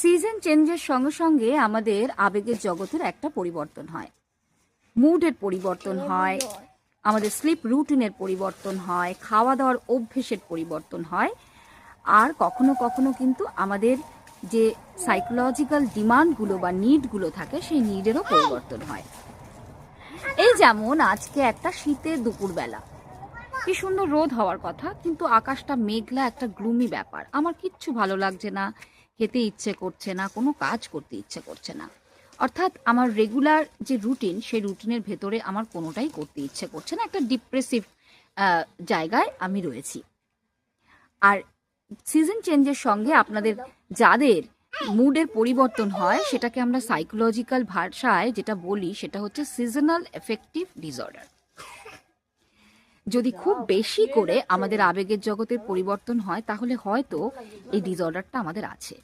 Season চেঞ্জের সঙ্গে সঙ্গে আমাদের আবেগের জগতের একটা পরিবর্তন হয়, মুডের পরিবর্তন হয়, আমাদের স্লিপ রুটিনের পরিবর্তন হয়, খাওয়া দাওয়ার অভ্যেসের পরিবর্তন হয়, আর কখনো কখনো কিন্তু আমাদের যে সাইকোলজিক্যাল ডিমান্ডগুলো বা নিডগুলো থাকে সেই নিডেরও পরিবর্তন হয়। এই যেমন আজকে একটা শীতের দুপুরবেলা, কি সুন্দর রোদ হওয়ার কথা, কিন্তু আকাশটা মেঘলা, একটা গ্লুমি ব্যাপার। আমার কিচ্ছু ভালো লাগছে না, খেতে ইচ্ছে করছে না, কোনো কাজ করতে ইচ্ছে করছে না। অর্থাৎ আমার রেগুলার যে রুটিন, সেই রুটিনের ভেতরে আমার কোনোটাই করতে ইচ্ছে করছে না, একটা ডিপ্রেসিভ জায়গায় আমি রয়েছি। আর সিজন চেঞ্জের সঙ্গে আপনাদের যাদের মুডের পরিবর্তন হয়, সেটাকে আমরা সাইকোলজিক্যাল ভাষায় যেটা বলি সেটা হচ্ছে সিজনাল এফেক্টিভ ডিসঅর্ডার। যদি খুব বেশি করে আমাদের আবেগের জগতের পরিবর্তন হয়, তাহলে হয়তো এই ডিসঅর্ডারটা আমাদের আছে।